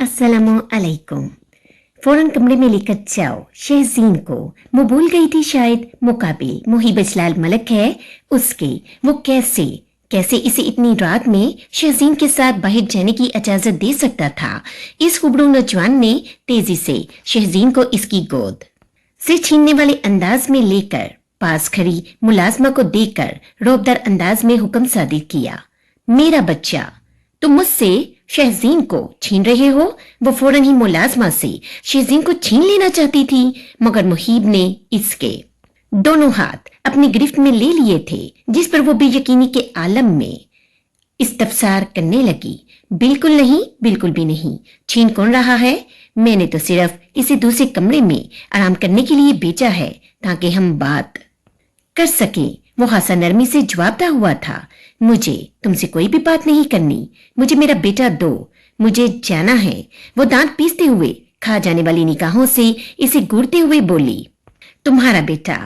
अस्सलामु अलैकुम। फौरन कमरे में लेकर जाओ शहजीन को। वो भूल गई थी शायद मुकाबिल मुहिब इजलाल मलक है उसके। वो कैसे कैसे इसे इतनी रात में शहजीन के साथ बाहर जाने की इजाजत दे सकता था। इस खुबरू नौजवान ने तेजी से शहजीन को इसकी गोद से छीनने वाले अंदाज में लेकर पास खड़ी मुलाजमा को देकर रौबदार अंदाज में हुक्म सादिर किया, मेरा बच्चा, तुम मुझसे शहजीन को छीन रहे हो। वो फौरन ही मुलाजमा से शहजीन को छीन लेना चाहती थी, मगर मुहीब ने इसके दोनों हाथ अपनी गिरफ्त में ले लिए थे, जिस पर वो बेयकीनी के आलम में इस्तफसार करने लगी। बिल्कुल नहीं, बिल्कुल भी नहीं। छीन कौन रहा है? मैंने तो सिर्फ इसे दूसरे कमरे में आराम करने के लिए भेजा है ताकि हम बात कर सके। वो हासा नरमी से जवाबदा हुआ था, मुझे तुमसे कोई भी बात नहीं करनी, मुझे मेरा बेटा दो, मुझे जाना है। वो दांत पीसते हुए खा जाने वाली निगाहों से इसे घूरते हुए बोली, तुम्हारा बेटा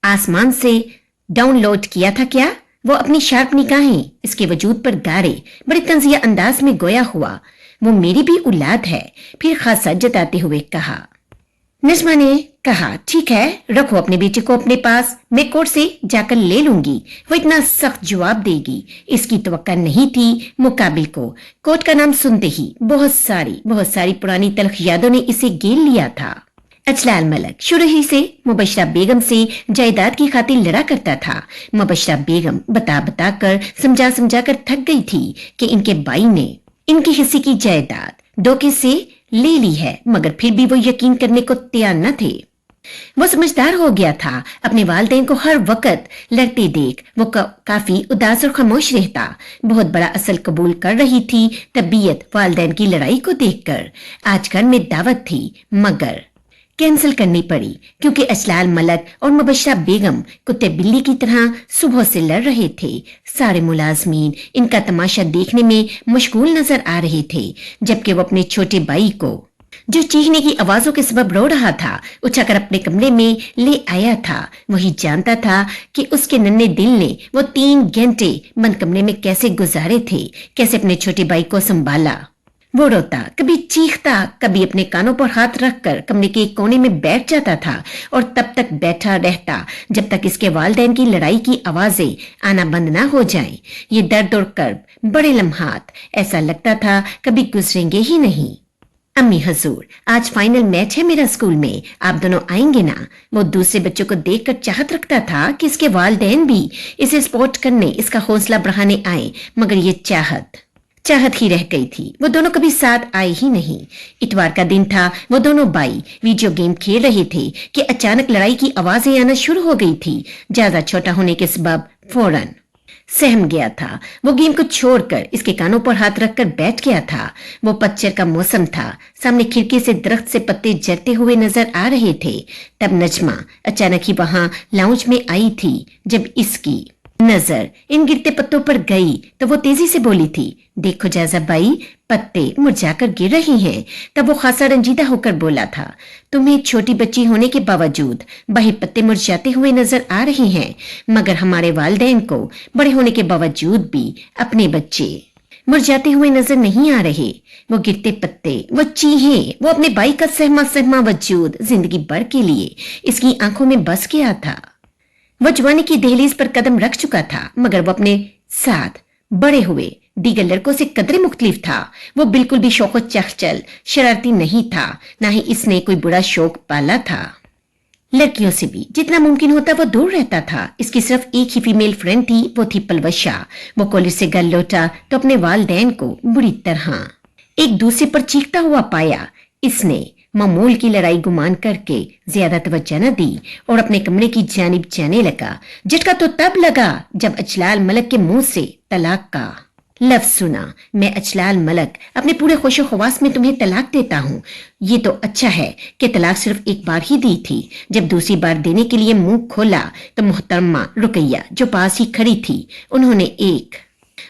आसमान से डाउनलोड किया था क्या? वो अपनी शार्प निगाहें इसके वजूद पर गारे बड़े तंजिया अंदाज में गोया हुआ, वो मेरी भी औलाद है। फिर खासा जताते हुए कहा। नजमा ने कहा, ठीक है, रखो अपने बेटे को अपने पास, मैं कोर्ट से जाकर ले लूंगी। वो इतना सख्त जवाब देगी इसकी तवक्का नहीं थी। मुकाबिल को कोर्ट का नाम सुनते ही बहुत सारी पुरानी तलख यादों ने इसे घेर लिया था। अजलाल मलक शुरू ही से मुबशरा बेगम से जायदाद की खातिर लड़ा करता था। मुबशरा बेगम बता कर समझा कर थक गई थी कि इनके भाई ने इनकी हिस्से की जायदाद धोखे से ले ली है, मगर फिर भी वो यकीन करने को तैयार न थे। वो समझदार हो गया था। अपने वालिदैन को हर वक्त लड़ते देख वो काफी उदास और खामोश रहता। बहुत बड़ा असल कबूल कर रही थी तबीयत वालिदैन की लड़ाई को देखकर। आज घर में दावत थी मगर कैंसिल करनी पड़ी क्योंकि अजलाल मलक और मुबशरा बेगम कुत्ते बिल्ली की तरह सुबह से लड़ रहे थे। सारे मुलाजमीन इनका तमाशा देखने में मशगूल नजर आ रहे थे, जबकि वो अपने छोटे भाई को जो चीखने की आवाजों के सबब रो रहा था उठाकर अपने कमरे में ले आया था। वही जानता था कि उसके नन्हे दिल ने वो 3 घंटे बंद कमरे में कैसे गुजारे थे, कैसे अपने छोटे भाई को संभाला। वो रोता, कभी चीखता, कभी अपने कानों पर हाथ रखकर कमरे के एक कोने में बैठ जाता था और तब तक बैठा रहता जब तक इसके वालिदैन की लड़ाई की आवाजें आना बंद ना हो जाएं। ये दर्द और कर्ब बड़े लम्हात ऐसा लगता था कभी गुजरेंगे ही नहीं। अम्मी हजूर, आज फाइनल मैच है मेरा स्कूल में, आप दोनों आएंगे ना? वो दूसरे बच्चों को देखकर चाहत रखता था कि इसके वालिदैन भी इसे सपोर्ट करने, इसका हौसला बढ़ाने आए, मगर ये चाहत ही रह गई थी। वो दोनों कभी साथ आए ही नहीं। इतवार का दिन था। वो दोनों भाई वीडियो गेम खेल रहे थे कि अचानक लड़ाई की आवाजें आना शुरू हो गई थी। ज्यादा छोटा होने के सबब फौरन सहम गया था। वो गेम को छोड़कर इसके कानों पर हाथ रखकर बैठ गया था। वो पतझड़ का मौसम था। सामने खिड़की से दरख्त से पत्ते झड़ते हुए नजर आ रहे थे। तब नजमा अचानक ही वहां लाउंज में आई थी। जब इसकी नजर इन गिरते पत्तों पर गई तो वो तेजी से बोली थी, देखो जाजा भाई, पत्ते मुरझाकर गिर रही हैं। तब वो खासा रंजीदा होकर बोला था, तुम्हें छोटी बच्ची होने के बावजूद बाहर पत्ते मुरझाते हुए नजर आ रहे हैं, मगर हमारे वालिदैन को बड़े होने के बावजूद भी अपने बच्चे मुरझाते हुए नजर नहीं आ रहे। वो गिरते पत्ते, वो चीहें, वो अपने भाई का सहमा वजूद जिंदगी भर के लिए इसकी आंखों में बस गया था। वो जवानी की दहलीज पर कदम रख चुका था, मगर वो अपने साथ बड़े हुए दीगर लड़कों से कदरे मुख्तलिफ था। वो बिल्कुल भी शौक चहचल शरारती नहीं था, ना ही इसने कोई बुरा शौक पाला था। लड़कियों से भी जितना मुमकिन होता वो दूर रहता था। इसकी सिर्फ एक ही फीमेल फ्रेंड थी, वो थी पलवशा। वो कॉलेज से घर लौटा तो अपने वालिदैन को बुरी तरह एक दूसरे पर चीखता हुआ पाया। इसने मामूल की लड़ाई गुमान करके ज्यादा तवज्जो न दी और अपने कमरे की जानिब जाने लगा। झटका तो तब लगा जब अजलाल मलक के मुंह से तलाक का लफ्ज सुना। मैं अजलाल मलक अपने पूरे खुशो खवास में तुम्हें तलाक देता हूँ। ये तो अच्छा है कि तलाक सिर्फ एक बार ही दी थी। जब दूसरी बार देने के लिए मुंह खोला तो मुहतरमा रुकैया जो पास ही खड़ी थी, उन्होंने एक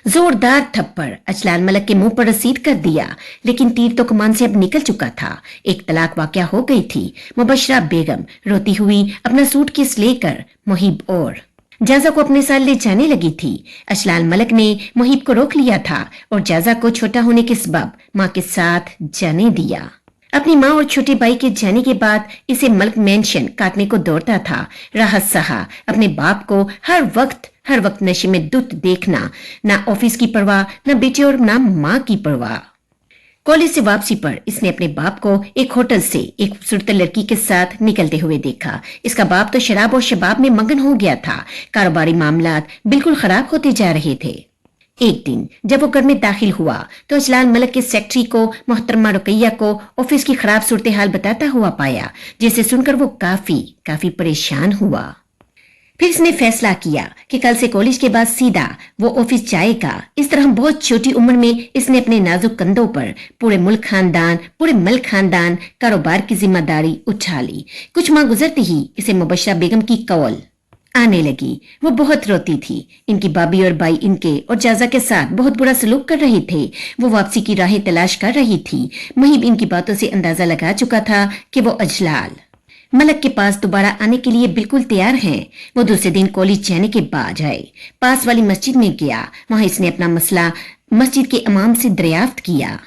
जोरदार थप्पड़ अजलाल मलक के मुंह पर रसीद कर दिया, लेकिन तीर तो कमान से अब निकल चुका था। एक तलाक वाकया हो गई थी। मुबशरा बेगम रोती हुई अपना सूटकेस लेकर मुहिब और जाजा को अपने साथ ले जाने लगी थी। अजलाल मलक ने मुहिब को रोक लिया था और जाजा को छोटा होने के सबब माँ के साथ जाने दिया। अपनी माँ और छोटे भाई के जाने के बाद इसे मलक मेंशन काटने को दौड़ता था। राहत सहा अपने बाप को हर वक्त नशे में धुत देखना, ना ऑफिस की परवाह, ना बेटे और ना माँ की परवाह। कॉलेज से वापसी पर इसने अपने बाप को एक होटल से एक खूबसूरत लड़की के साथ निकलते हुए देखा। इसका बाप तो शराब और शबाब में मगन हो गया था। कारोबारी मामलात बिल्कुल खराब होते जा रहे थे। एक दिन जब वो घर में दाखिल हुआ तो अजलाल मलक के सेक्रेटरी को मोहतरमा रुकैया को ऑफिस की खराब सूरत हाल बताता हुआ पाया, जिसे सुनकर वो काफी परेशान हुआ। फिर इसने फैसला किया कि कल से कॉलेज के बाद सीधा वो ऑफिस जाएगा। इस तरह बहुत छोटी उम्र में इसने अपने नाजुक कंधों पर पूरे मलक खानदान कारोबार की जिम्मेदारी उठा ली। कुछ माह गुजरते ही इसे मुबशरा बेगम की कॉल आने लगी। वो बहुत रोती थी। इनकी बाबी और बाई इनके और जाजा के साथ बहुत बुरा सलूक कर रहे थे। वो वापसी की राहें तलाश कर रही थी। मुहिब इनकी बातों से अंदाजा लगा चुका था कि वो अजलाल मलक के पास दोबारा आने के लिए बिल्कुल तैयार हैं। वो दूसरे दिन कॉलेज जाने के बाद आए, पास वाली मस्जिद में गया। वहां इसने अपना मसला मस्जिद के इमाम से दरियाफ्त किया।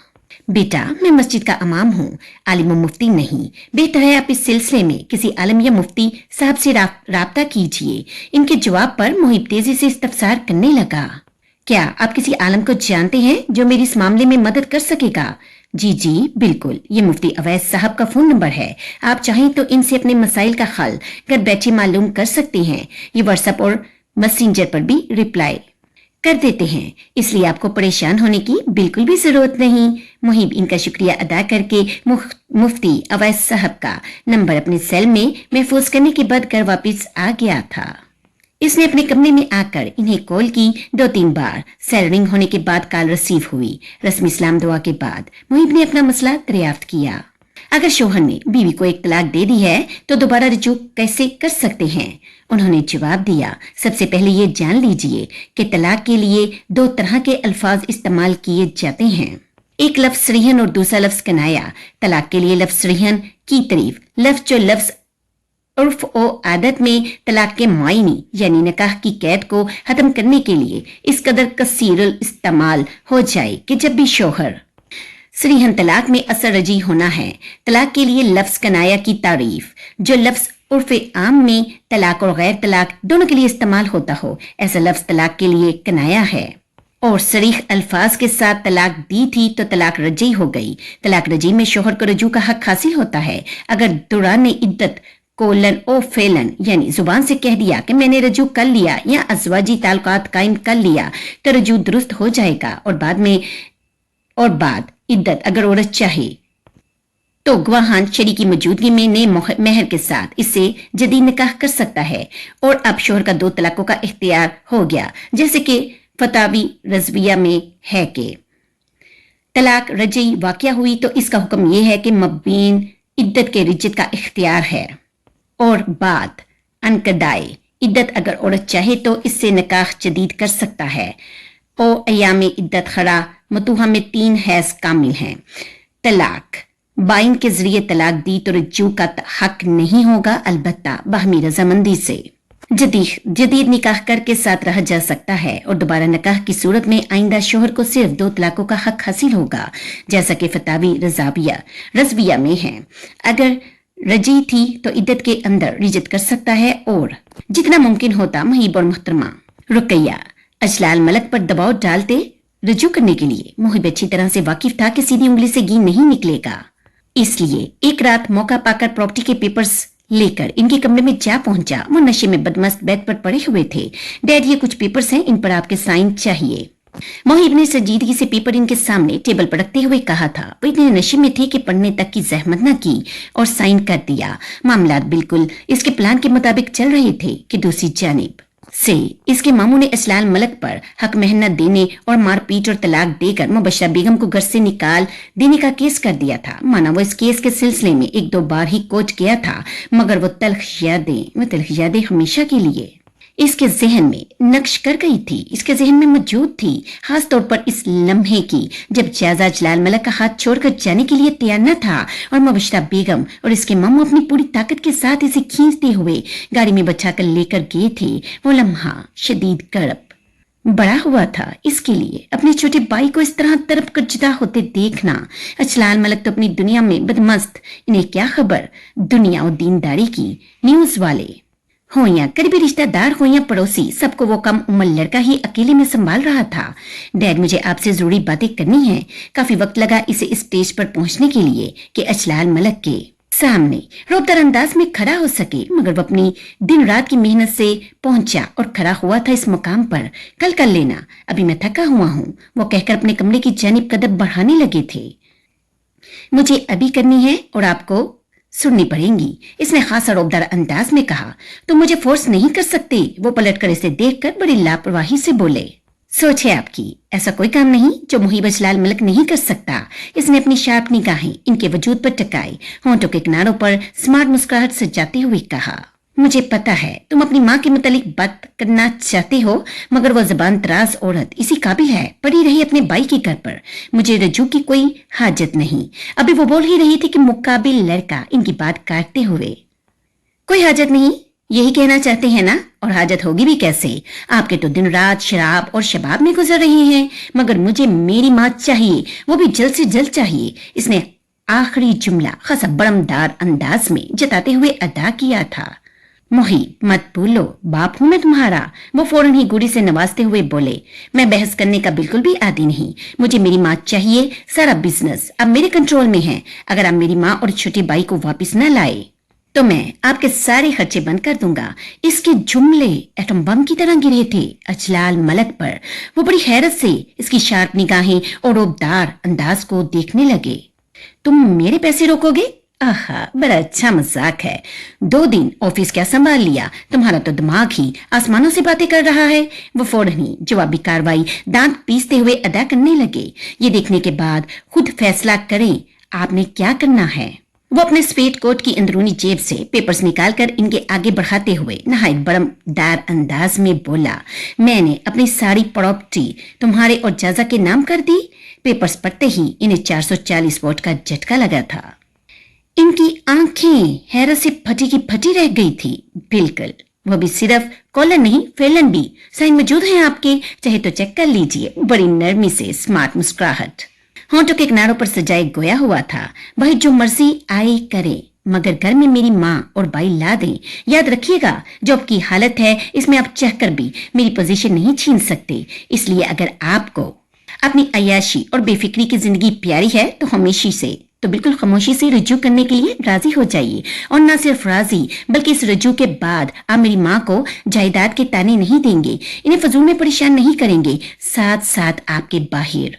बेटा, मैं मस्जिद का इमाम हूँ, आलिम व मुफ्ती नहीं। बेहतर है आप इस सिलसिले में किसी आलिम या मुफ्ती साहब से राब्ता कीजिए। इनके जवाब पर मुहिब तेजी से इस्तफसार करने लगा। क्या आप किसी आलम को जानते हैं जो मेरी इस मामले में मदद कर सकेगा? जी बिल्कुल, ये मुफ्ती अवैस साहब का फोन नंबर है। आप चाहें तो इनसे अपने मसाइल का हल घर बैठे मालूम कर सकते हैं। ये व्हाट्सएप और मैसेंजर पर भी रिप्लाई कर देते हैं, इसलिए आपको परेशान होने की बिल्कुल भी जरूरत नहीं। मुहिब इनका शुक्रिया अदा करके मुफ्ती अवैस साहब का नंबर अपने सेल में महफूज करने के बाद घर वापस आ गया था। इसने अपने कमरे में आकर इन्हें कॉल की 2-3 बार। सेल रिंग होने के बाद कॉल रिसीव हुई। रस्मी इस्लाम दुआ के बाद मुहिब ने अपना मसला दरियाफ्त किया। अगर शोहर ने बीवी को एक तलाक दे दी है तो दोबारा रुजू कैसे कर सकते हैं? उन्होंने जवाब दिया, सबसे पहले ये जान लीजिए कि तलाक के लिए 2 तरह के अल्फाज इस्तेमाल किए जाते हैं। एक लफ्ज सरीहन और दूसरा लफ्ज कनाया। तलाक के लिए लफ्ज सरीहन की तारीफ लफ्ज उर्फ और आदत में तलाक के मायने यानी निकाह की कैद को खत्म करने के लिए इस कदर कसीरुल इस्तेमाल हो जाए कि जब भी शोहर सरीहन तलाक में असर रजी होना है, तलाक के लिए लफ्ज कनाया की तारीफ जो लफ्ज उर्फ आम में तलाक और गैर तलाक दोनों के लिए इस्तेमाल होता हो, ऐसा लफ्ज तलाक के लिए कनाया है। और सरीह अल्फाज के साथ तलाक दी थी तो तलाक रजी हो गई। तलाक रजी में शोहर को रजू का हक हासिल होता है। अगर दौरान इद्दत कोलन ओ फेलन यानी जुबान से कह दिया कि मैंने रजू कर लिया या अज़वाजी ताल्लुकात कायम कर लिया तो रजू दुरुस्त हो जाएगा। और बाद इद्दत अगर औरत चाहे तो गवाहान शरी की मौजूदगी में नए मेहर के साथ इससे जदीद निकाह कर सकता है। और अब शोहर का 2 तलाकों का इख्तियार हो गया, जैसे कि फतावी रजविया में है कि तलाक रजई वाक़या हुई तो इसका हुक्म यह है कि मबीन इद्दत के रिज्जत का इख्तियार है। और बाद अनकदाए इद्दत अगर औरत चाहे तो इससे निकाह जदीद कर सकता है। ओ अयाम इद्दत खरा मतूहा में 3 हैज कामिल हैं। तलाक बाइन के जरिए तलाक दी तो रज्जू का हक नहीं होगा, अलबत्ता बाहमी रजामंदी से जदीद निकाह करके साथ रहा जा सकता है। और दोबारा निकाह की सूरत में आइंदा शोहर को सिर्फ 2 तलाकों का हक हासिल होगा, जैसा कि फतावी रजविया में है। अगर रजी थी तो इद्दत के अंदर रिजत कर सकता है। और जितना मुमकिन होता मुहिब और मुहतरमा रुकैया अजलाल मलक पर दबाव डालते रजू करने के लिए। मुहिब अच्छी तरह से वाकिफ था कि सीधी उंगली से घी नहीं निकलेगा, इसलिए एक रात मौका पाकर प्रॉपर्टी के पेपर्स लेकर इनके कमरे में जा पहुंचा। वो नशे में बदमस्त बेड पर पड़े हुए थे। डैड, ये कुछ पेपर्स हैं, इन पर आपके साइन चाहिए। मुहिब ने संजीदगी से पेपर इनके सामने टेबल पर रखते हुए कहा था। वो इतने नशे में थे कि पढ़ने तक की जहमत न की और साइन कर दिया। मामलात बिल्कुल इसके प्लान के मुताबिक चल रहे थे कि दूसरी जानिब से इसके मामू ने अजलाल मलक पर हक मेहनत देने और मारपीट और तलाक देकर मुबशरा बेगम को घर से निकाल देने का केस कर दिया था। माना वो इस केस के सिलसिले में 1-2 बार ही कोच किया था, मगर वो तल्ख यादें हमेशा के लिए इसके जहन में नक्श कर गई थी, इसके जहन में मौजूद थी, खास तौर पर इस लम्हे की जब जाजा जलाल मलक का हाथ छोड़कर जाने के लिए तैयार न था और मुबशरा बेगम और इसके मामू अपनी पूरी ताकत के साथ इसे खींचते हुए गाड़ी में बचाकर लेकर गए थे। वो लम्हा शदीद कड़प बड़ा हुआ था इसके लिए अपने छोटे भाई को इस तरह तरफ कर जुदा होते देखना। अजलाल मलक तो अपनी दुनिया में बदमस्त, इन्हें क्या खबर दुनिया और दीनदारी की। न्यूज वाले हो या करीबी रिश्तेदार हो या पड़ोसी, सबको वो कम उम्र लड़का ही अकेले में संभाल रहा था। डैड, मुझे आपसे जरूरी बातें करनी है। काफी वक्त लगा इसे स्टेज पर पहुंचने के लिए कि अजलाल मलक के सामने रोबदार अंदाज में खड़ा हो सके, मगर वो अपनी दिन रात की मेहनत से पहुंचा और खड़ा हुआ था इस मुकाम पर। कल कर लेना, अभी मैं थका हुआ हूँ, वो कहकर अपने कमरे की जानिब कदम बढ़ाने लगे थे। मुझे अभी करनी है और आपको सुननी पड़ेंगी, इसने खासा रोबदार अंदाज में कहा। तो मुझे फोर्स नहीं कर सकते, वो पलटकर इसे देखकर बड़ी लापरवाही से बोले। सोच है आपकी, ऐसा कोई काम नहीं जो मुहिब अजलाल मलक नहीं कर सकता। इसने अपनी शार्प निगाहें इनके वजूद पर टकाई, होंठों के किनारों पर स्मार्ट मुस्कुराहट सजाते हुए कहा, मुझे पता है तुम अपनी माँ के मुतालिक बात करना चाहते हो, मगर वो जबान तराज औरत इसी काबिल है, पड़ी रही अपने भाई के घर पर। मुझे रजू की कोई हाजत नहीं। अभी वो बोल ही रही थी कि मुकाबिल लड़का इनकी बात काटते हुए, कोई हाजत नहीं, यही कहना चाहते हैं ना? और हाजत होगी भी कैसे? आपके तो दिन रात शराब और शबाब में गुजर रही हैं, मगर मुझे मेरी माँ चाहिए, वो भी जल्द से जल्द चाहिए। इसने आखिरी जुमला खासा बड़मदार अंदाज में जताते हुए अदा किया था। मोहिब, मत भूलो बाप हूं मैं तुम्हारा। वो फौरन ही गुड़ी से नवाजते हुए बोले, मैं बहस करने का बिल्कुल भी आदी नहीं। मुझे मेरी माँ चाहिए, सारा बिजनेस अब मेरे कंट्रोल में है। अगर आप मेरी माँ और छोटे भाई को वापस न लाए तो मैं आपके सारे खर्चे बंद कर दूंगा। इसके जुमले एटम बम की तरह गिरे थे अजलाल मलक पर। वो बड़ी हैरत से इसकी शार्प निगाहें और रोबदार अंदाज को देखने लगे। तुम मेरे पैसे रोकोगे? आहा, बड़ा अच्छा मजाक है। 2 दिन ऑफिस क्या संभाल लिया, तुम्हारा तो दिमाग ही आसमानों से बातें कर रहा है। वो फौरन ही जवाबी कार्रवाई दांत पीसते हुए अदा करने लगे। ये देखने के बाद खुद फैसला करें आपने क्या करना है। वो अपने स्वेट कोट की अंदरूनी जेब से पेपर्स निकालकर इनके आगे बढ़ाते हुए नहायत बड़मदार अंदाज में बोला, मैंने अपनी सारी प्रॉपर्टी तुम्हारे और जाजा के नाम कर दी। पेपर्स पढ़ते ही इन्हें 440 वोट का झटका लगा था। इनकी आंखें हैरत से फटी की फटी रह गई थी। बिल्कुल, वो भी सिर्फ कॉलर नहीं, फेलन भी। साइन मौजूद है आपके, चाहे तो चेक कर लीजिए। बड़ी नरमी से स्मार्ट मुस्कुराहट होंठों के किनारों पर सजाए गोया हुआ था। भाई जो मर्जी आए करे, मगर घर में मेरी माँ और भाई ला दें। याद रखिएगा, जॉब की हालत है, इसमें आप चाहकर भी मेरी पोजीशन नहीं छीन सकते। इसलिए अगर आपको अपनी अय्याशी और बेफिक्री की जिंदगी प्यारी है तो हमेशा से तो बिल्कुल खामोशी से रजू करने के लिए राजी हो जाइए। और न सिर्फ राजी, बल्कि इस रजू के बाद आप मेरी माँ को जायदाद के ताने नहीं देंगे, इन्हें फजूल में परेशान नहीं करेंगे। साथ साथ आपके बाहर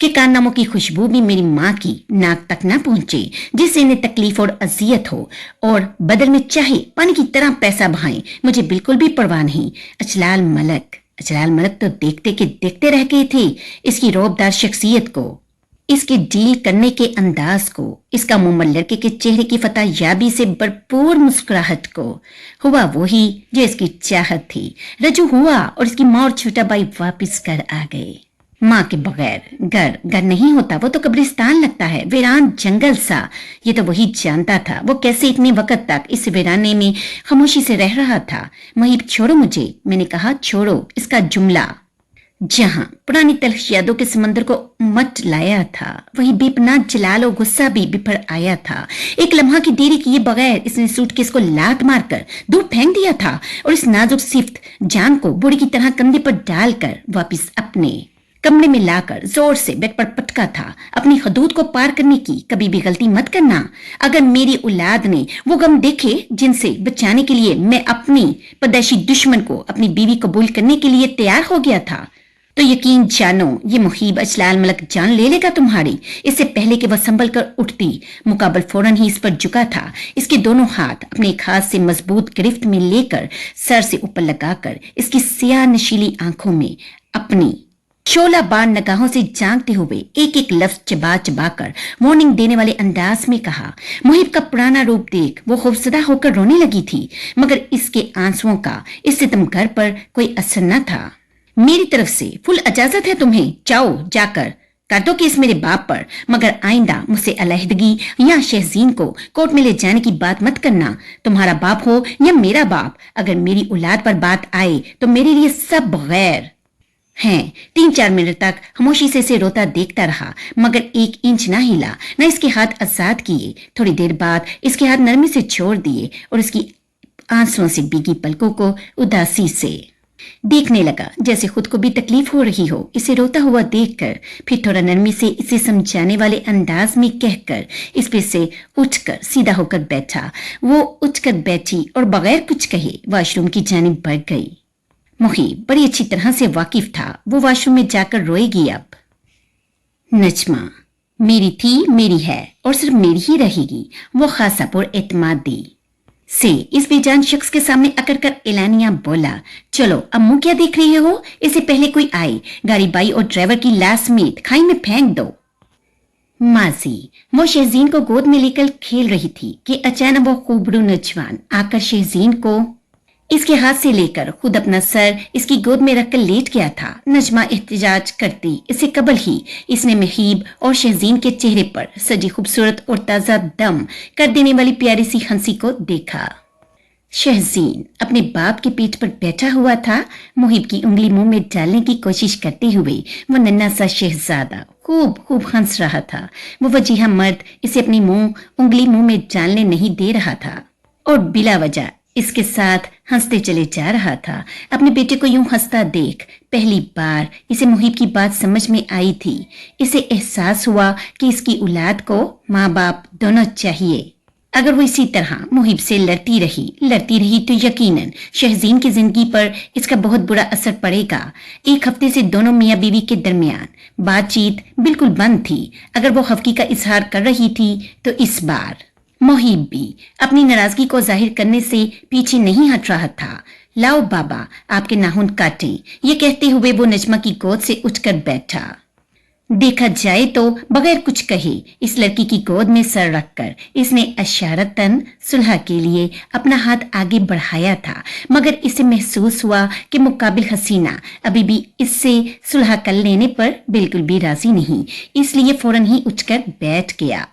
के कारनामों की खुशबू भी मेरी माँ की नाक तक न पहुंचे, जिससे इन्हें तकलीफ और अजियत हो, और बदल में चाहे पानी की तरह पैसा बहाएं, मुझे बिल्कुल भी परवाह नहीं। अजलाल मलक तो देखते के देखते रह गए थे इसकी रौबदार शख्सियत को, इसके डील करने के अंदाज को, इसका मुंह लड़के के चेहरे की फतायाबी से भरपूर मुस्कुराहट को। हुआ वही जो इसकी चाहत थी। रजू हुआ और इसकी माँ और छोटा भाई वापिस घर आ गए। माँ के बगैर घर नहीं होता, वो तो कब्रिस्तान लगता है, वीरान जंगल सा। ये तो वही जानता था वो कैसे इतने वक्त तक इस वीराने में खामोशी से रह रहा था। महिब, छोड़ो मुझे, मैंने कहा छोड़ो। इसका जुमला जहां पुरानी तलख यादों के समंदर को मट लाया था, वही बेपनाह जलाल और गुस्सा भी बिफर आया था। एक लम्हा की देरी किए बगैर इसने सूटकेस को लात मारकर दूर फेंक दिया था और इस नाजुक सिफ्त जान को बोरी की तरह कंधे पर डालकर वापिस अपने कमरे में लाकर जोर से बेड पर पटका था। अपनी हदूद को पार करने की कभी भी गलती मत करना। अगर मेरी औलाद ने वो गम देखे जिनसे बचाने के लिए मैं अपनी पैदाइशी दुश्मन को अपनी बीवी कबूल करने के लिए तैयार हो गया था, तो यकीन जानो ये मुहिब अजलाल मलक जान ले लेगा तुम्हारी। इससे पहले कि वह संभल कर उठती, मुकाबल फौरन ही इस पर झुका था। इसके दोनों हाथ अपने एक हाथ से मजबूत गिरफ्त में लेकर सर से ऊपर लगाकर इसकी सियाह नशीली आंखों में अपनी शोला बार निगाहों से झांकते हुए एक एक लफ्ज चबा चबा कर वार्निंग देने वाले अंदाज में कहा। मुहिब का पुराना रूप देख वो खौफजदा होकर रोने लगी थी, मगर इसके आंसुओं का इस सितमगर पर कोई असर न था। मेरी तरफ से फुल इजाजत है तुम्हें, जाओ जाकर कर दो केस मेरे बाप पर, मगर आइंदा मुझसे अलहदगी या शहजीन को कोर्ट में ले जाने की बात मत करना। तुम्हारा बाप हो या मेरा बाप, अगर मेरी औलाद पर बात आए तो मेरे लिए सब गैर हैं। 3-4 मिनट तक खामोशी से इसे रोता देखता रहा, मगर 1 इंच ना हिला, न इसके हाथ आजाद किए। थोड़ी देर बाद इसके हाथ नरमी से छोड़ दिए और इसकी आंसुओं से भीगी पलकों को उदासी से देखने लगा, जैसे खुद को भी तकलीफ हो रही हो इसे रोता हुआ देखकर। फिर थोड़ा नरमी से इसे समझाने वाले अंदाज में कहकर इस पे से उठकर सीधा होकर बैठा। वो उठकर बैठी और बगैर कुछ कहे वॉशरूम की जानिब बढ़ गई। मुहिब बड़ी अच्छी तरह से वाकिफ था वो वॉशरूम में जाकर रोएगी अब। नजमा मेरी थी, मेरी है और सिर्फ मेरी ही रहेगी, वो खासा पुर एतमादी से इस बेजान शख्स के सामने अकड़ कर एलानिया बोला। चलो अब मुंह क्या देख रहे हो, इससे पहले कोई आए गाड़ी बाई और ड्राइवर की लाश समेत खाई में फेंक दो। माजी वो शहजीन को गोद में लेकर खेल रही थी कि अचानक वो खूबरू नौजवान आकर शहजीन को इसके हाथ से लेकर खुद अपना सर इसकी गोद में रखकर लेट गया था। नजमा एहतजाज करती इससे कबल ही इसने मुहिब और शहजीन के चेहरे पर सजी खूबसूरत और ताजा दम कर देने वाली प्यारी सी हंसी को देखा। शहजीन अपने बाप के पीठ पर बैठा हुआ था, मुहिब की उंगली मुंह में डालने की कोशिश करते हुए वो नन्हा सा शहजादा खूब खूब हंस रहा था। वो वजीहा मर्द इसे अपनी उंगली मुंह में डालने नहीं दे रहा था और बिला वजह इसके साथ हंसते चले जा रहा था। अपने बेटे को यूं हंसता देख पहली बार इसे मुहिब की बात समझ में आई थी। इसे एहसास हुआ कि इसकी औलाद को माँ बाप दोनों चाहिए। अगर वो इसी तरह मुहिब से लड़ती रही तो यकीनन शहजीन की जिंदगी पर इसका बहुत बुरा असर पड़ेगा। 1 हफ्ते से दोनों मियाँ बीवी के दरमियान बातचीत बिल्कुल बंद थी। अगर वो हफ्की का इजहार कर रही थी तो इस बार मुहिब भी अपनी नाराजगी को जाहिर करने से पीछे नहीं हट रहा था। लाओ बाबा आपके नाखून काटें, ये कहते हुए वो नजमा की गोद से उठकर बैठा। देखा जाए तो बगैर कुछ कहे इस लड़की की गोद में सर रखकर इसने इशारतन सुलह के लिए अपना हाथ आगे बढ़ाया था, मगर इसे महसूस हुआ कि मुकाबिल हसीना अभी भी इससे सुलह कर लेने पर बिल्कुल भी राजी नहीं, इसलिए फौरन ही उठकर बैठ गया।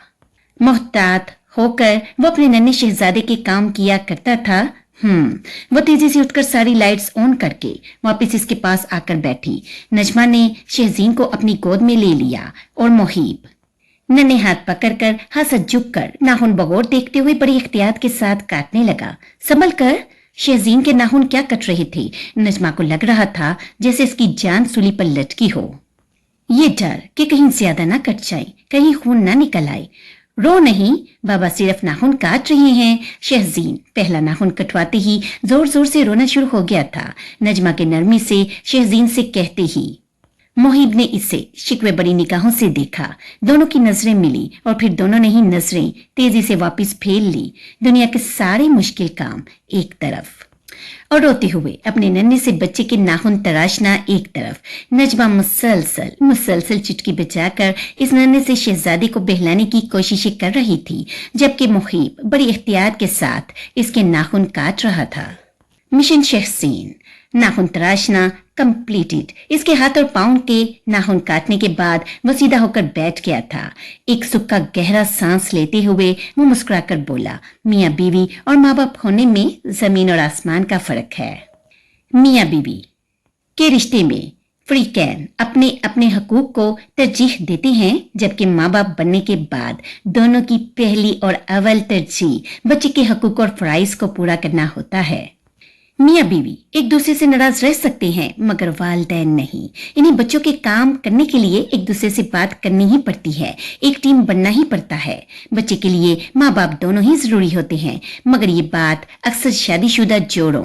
मोहतात होकर वो अपने नन्हे शहजादे के काम किया करता था। वो तेजी से उठकर सारी लाइट्स ऑन करके वापस इसके पास आकर बैठी। नजमा ने शहजीन को अपनी गोद में ले लिया और मुहिब नन्हे हाथ पकड़कर हाथ झुक कर नाखून बगौर देखते हुए बड़ी एहतियात के साथ काटने लगा। संभल कर शहजीन के नाखून क्या कट रहे थे। नजमा को लग रहा था जैसे इसकी जान सूली पर लटकी हो। ये डर कि कहीं ज्यादा ना कट जाए, कहीं खून ना निकल आए। रो नहीं, बाबा सिर्फ नाखून काट रहे हैं। शहजीन पहला नाखून कटवाते ही जोर जोर से रोना शुरू हो गया था। नजमा के नरमी से शहजीन से कहते ही मुहिब ने इसे शिकवे बड़ी निगाहों से देखा। दोनों की नजरें मिली और फिर दोनों ने ही नजरें तेजी से वापस फेर ली। दुनिया के सारे मुश्किल काम एक तरफ और रोते हुए अपने नन्हे से बच्चे के नाखून तराशना एक तरफ। नजमा मुसलसल चुटकी बजाकर इस नन्हे से शहजादे को बहलाने की कोशिशें कर रही थी, जबकि मुहिब बड़ी एहतियात के साथ इसके नाखून काट रहा था। मिशन शहजीन नाखून तराशना कंप्लीटेड। इसके हाथ और पाँव के नाखून काटने के बाद वो सीधा होकर बैठ गया था। एक सुख का गहरा सांस लेते हुए वो मुस्कुराकर बोला, मियाँ बीवी और माँ बाप होने में जमीन और आसमान का फर्क है। मियाँ बीवी के रिश्ते में फ्रीकैन अपने अपने हकूक को तरजीह देते हैं, जबकि माँ बाप बनने के बाद दोनों की पहली और अव्वल तरजीह बच्चे के हकूक और फराइज को पूरा करना होता है। मियाँ बीवी एक दूसरे से नाराज रह सकते हैं, मगर वालिदैन नहीं। इन्हें बच्चों के काम करने के लिए एक दूसरे से बात करनी ही पड़ती है, एक टीम बनना ही पड़ता है। बच्चे के लिए माँ बाप दोनों ही जरूरी होते हैं, मगर ये बात अक्सर शादीशुदा जोड़ों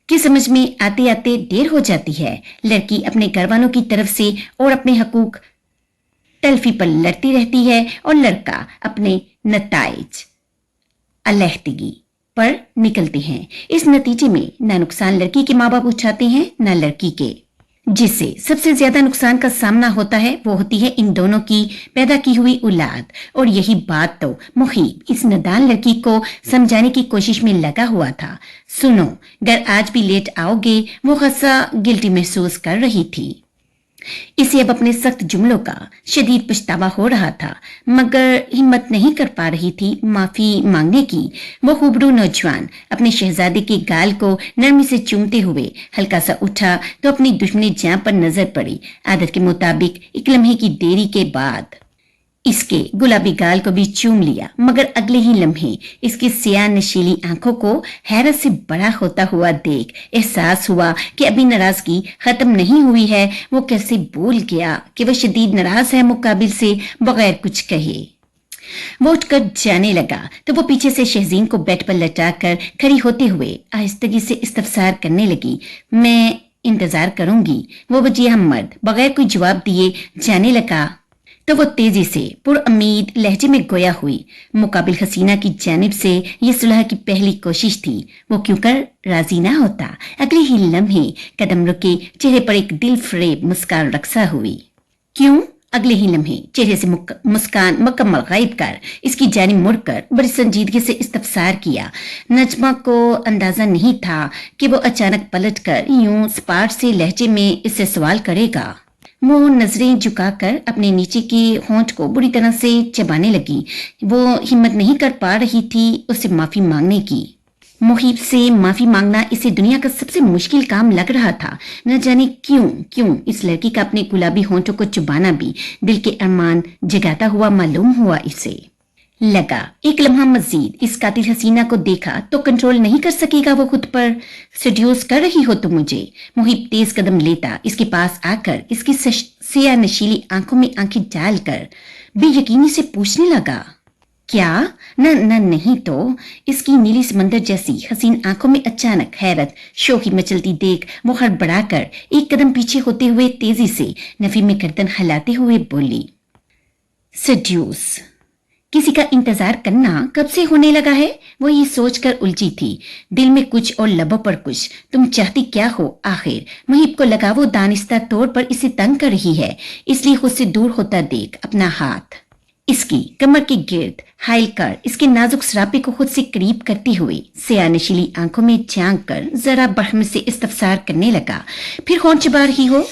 की समझ में आते आते देर हो जाती है। लड़की अपने घर वालों की तरफ से और अपने हकूक तलफी पर लड़ती रहती है और लड़का अपने नताइज अलहदगी पर निकलते हैं। इस नतीजे में ना नुकसान लड़की के माँ बाप उठाते हैं ना लड़की के। जिससे सबसे ज्यादा नुकसान का सामना होता है वो होती है इन दोनों की पैदा की हुई औलाद। और यही बात तो मुहीब इस नादान लड़की को समझाने की कोशिश में लगा हुआ था। सुनो, अगर आज भी लेट आओगे, वो खासा गिल्टी महसूस कर रही थी। इसे अब अपने सख्त जुमलों का शदीद पछतावा हो रहा था, मगर हिम्मत नहीं कर पा रही थी माफी मांगने की। वो खूबरू नौजवान अपने शहजादे के गाल को नरमी से चूमते हुए हल्का सा उठा तो अपनी दुश्मनी जान पर नजर पड़ी। आदत के मुताबिक एक लम्हे की देरी के बाद इसके गुलाबी गाल को भी चूम लिया, मगर अगले ही लम्हे इसकी सियाह नशीली आंखों को हैरत से बड़ा होता हुआ देख एहसास हुआ कि अभी नाराजगी खत्म नहीं हुई है। वो कैसे भूल गया कि वह शदीद नाराज है मुकाबिल से बगैर कुछ कहे। वो उठकर जाने लगा तो वो पीछे से शहजीन को बेड पर लटाकर खड़ी होते हुए आहिस्तगी से इस्तफसार करने लगी। मैं इंतजार करूंगी। वो वजीह मर्द बगैर कोई जवाब दिए जाने लगा तो वो तेजी से पुरउम्मीद लहजे में गोया हुई। मुकाबिल हसीना की जानिब से ये सुलह की पहली कोशिश थी। वो क्यों कर राजी ना होता। अगले ही लम्हे कदम रुके, चेहरे पर एक दिल फरेब मुस्कान रक्सा हुई। क्यों? अगले ही लम्हे चेहरे से मुस्कान मुकम्मल गायब कर इसकी जानिब मुड़कर बड़ी संजीदगी से इस्तफसार किया। नजमा को अंदाजा नहीं था कि वो अचानक पलटकर यूं स्पाट से लहजे में इससे सवाल करेगा। वो नजरें झुकाकर अपने नीचे की होंठ को बुरी तरह से चबाने लगी। वो हिम्मत नहीं कर पा रही थी उससे माफी मांगने की। मुहीब से माफी मांगना इसे दुनिया का सबसे मुश्किल काम लग रहा था। न जाने क्यों इस लड़की का अपने गुलाबी होंठों को चुबाना भी दिल के अरमान जगाता हुआ मालूम हुआ। इसे लगा एक लम्हा मजीद इस कातिल हसीना को देखा तो कंट्रोल नहीं कर सकेगा वो खुद पर। सेड्यूस कर रही हो तो मुझे। मुहीब तेज कदम लेता इसके पास आकर इसकी सियाह नशीली आंखों में आंखें डालकर बेयकीनी से पूछने लगा, क्या? न नहीं तो। इसकी नीली समंदर जैसी हसीन आंखों में अचानक हैरत शोखी मचलती देख वो हड़बड़ाकर एक कदम पीछे होते हुए तेजी से नफी में गर्दन हिलाते हुए बोली, सेड्यूस? किसी का इंतजार करना कब से होने लगा है? वो ये सोचकर उलझी थी, दिल में कुछ और लबों पर कुछ। तुम चाहती क्या हो आखिर? मुहीब को लगा वो दानिस्ता तौर पर इसे तंग कर रही है, इसलिए खुद से दूर होता देख अपना हाथ इसकी कमर के गिर्द हाइल कर इसके नाजुक सरापे को खुद से करीब करते हुए सियाह नशीली आंखों में झांक कर जरा बरहम से इस्तफसार करने लगा, फिर कौन चबा रही हो?